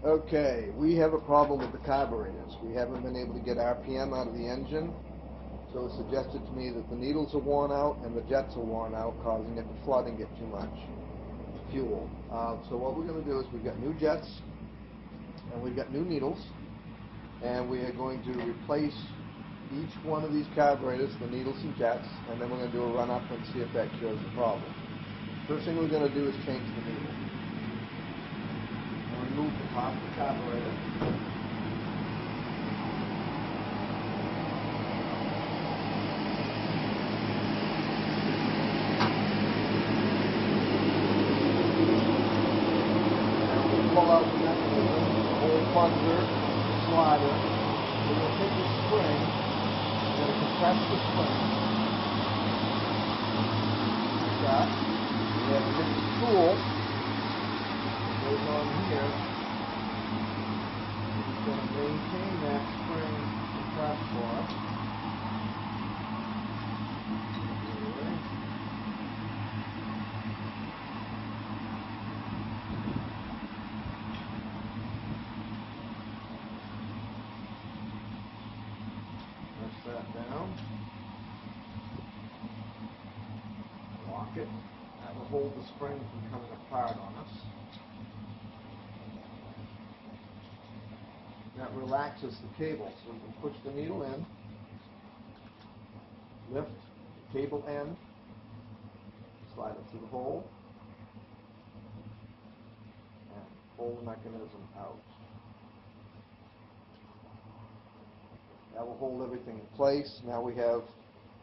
Okay, we have a problem with the carburetors. We haven't been able to get RPM out of the engine, so it suggested to me that the needles are worn out and the jets are worn out, causing it to flood and get too much fuel. So what we're going to do is we've got new jets and we've got new needles, and we are going to replace each one of these carburetors, the needles and jets, and then we're going to do a run-up and see if that cures the problem. First thing we're going to do is change the needle. Remove the top of the carburetor. Pull out the mechanism, the whole plunger, slider. We're going to take the spring, we're going to compress the spring. Like that. We have a little tool that goes on here. It's going to maintain that spring compressed for us. That down, lock it. That will hold the spring from coming apart on us. That relaxes the cable, so we can push the needle in, lift the cable end, slide it through the hole, and pull the mechanism out. That will hold everything in place. Now we have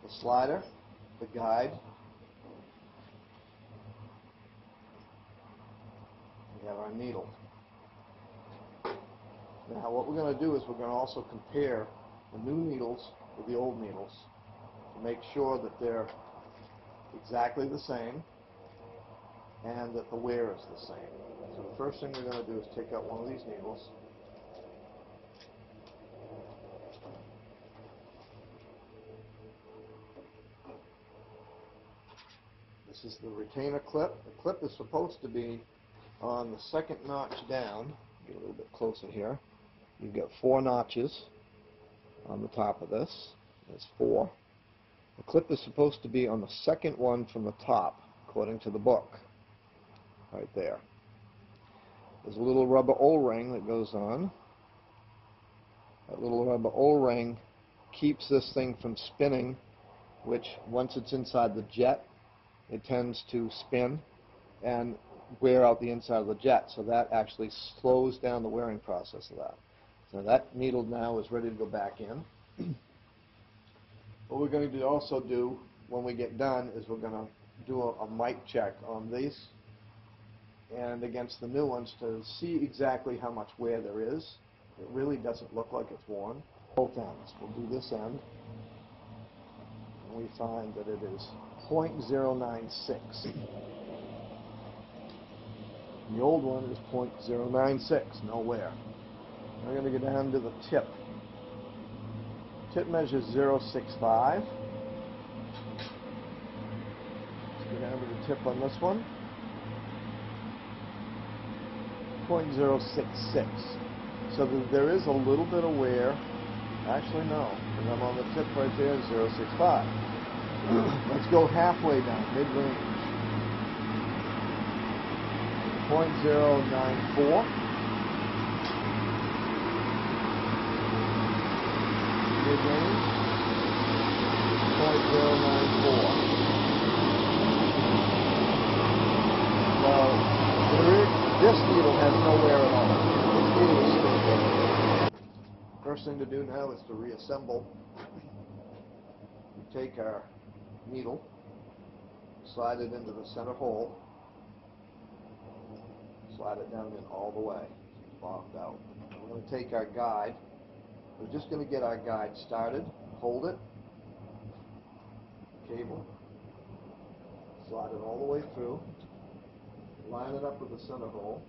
the slider, the guide. We have our needle. Now what we're going to do is we're going to also compare the new needles with the old needles to make sure that they're exactly the same and that the wear is the same. So the first thing we're going to do is take out one of these needles. This is the retainer clip. The clip is supposed to be on the second notch down. Get a little bit closer here. You've got 4 notches on the top of this. There's 4. The clip is supposed to be on the second one from the top, according to the book. Right there. There's a little rubber O-ring that goes on. That little rubber O-ring keeps this thing from spinning, which once it's inside the jet, it tends to spin and wear out the inside of the jet, so that actually slows down the wearing process of that. So that needle now is ready to go back in. What we're going to also do when we get done is we're going to do a mic check on these and against the new ones to see exactly how much wear there is. It really doesn't look like it's worn. Both ends. We'll do this end, and we find that it is 0.096. The old one is 0.096, no wear. We're going to go down to the tip. Tip measures 0.65. Let's go down to the tip on this one. 0.066. So there is a little bit of wear. Actually, no, because I'm on the tip right there, 0.65. Let's go halfway down, mid-range. 0.094. Mid-range. 0.094. Well, this needle has no wear at all. This needle is still good. First thing to do now is to reassemble. We take our needle, slide it into the center hole, slide it down in all the way, bottomed out. We're going to take our guide. We're just going to get our guide started, hold it, cable, slide it all the way through, line it up with the center hole,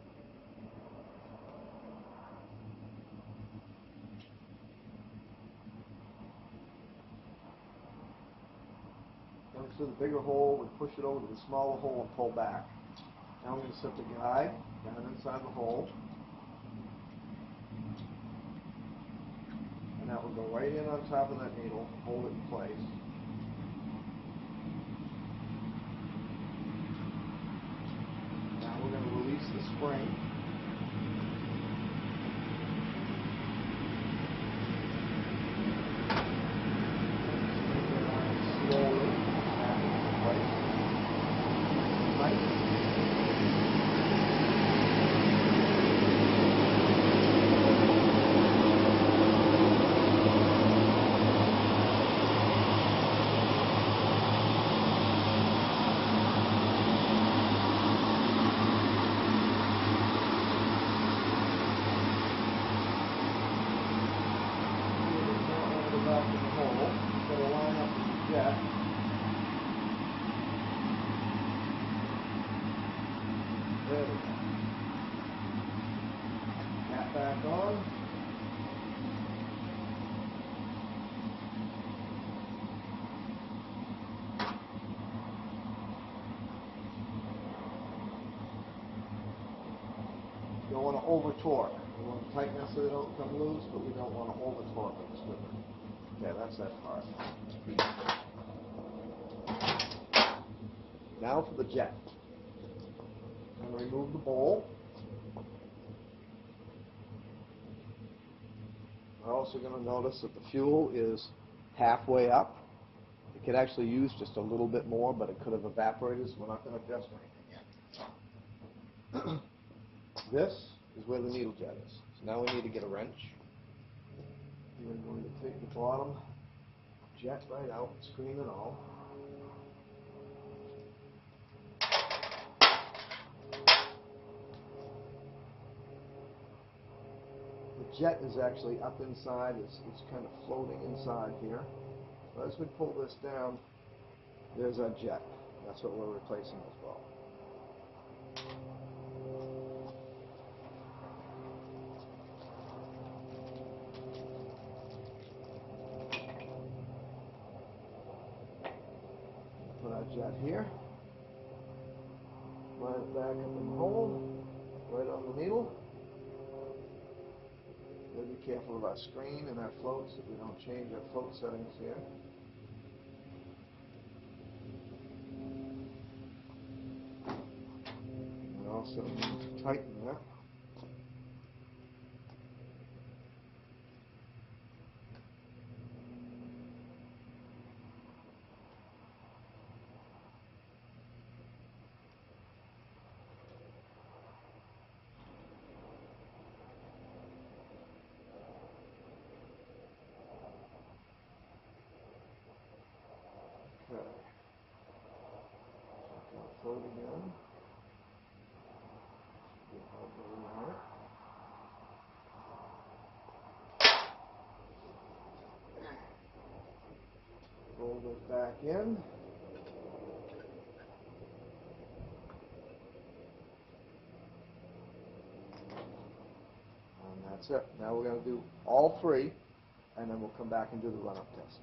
comes through the bigger hole, we push it over to the smaller hole and pull back. Now we're going to set the guide down inside the hole, on top of that needle, hold it in place. Now we're going to release the spring. Slowly back into place. Right. Back in the hole, so we'll line up with the jet. There we go. Cap back on. You don't want to over torque. We want to tighten it so they don't come loose, but we don't want to over torque them stupid. Yeah, that's that part. Now for the jet. I'm going to remove the bowl. We're also going to notice that the fuel is halfway up. It could actually use just a little bit more, but it could have evaporated, so we're not going to adjust anything yet. This is where the needle jet is. So now we need to get a wrench. We're going to take the bottom jet right out, screen and all. The jet is actually up inside, it's kind of floating inside here. So as we pull this down, there's our jet. That's what we're replacing as well. Put our jet here, line it back up in the hole, right on the needle. We'll be careful of our screen and our floats that we don't change our float settings here. And also need to tighten that. Okay. Float again. Fold it back in. And that's it. Now we're going to do all three, and then we'll come back and do the run-up test.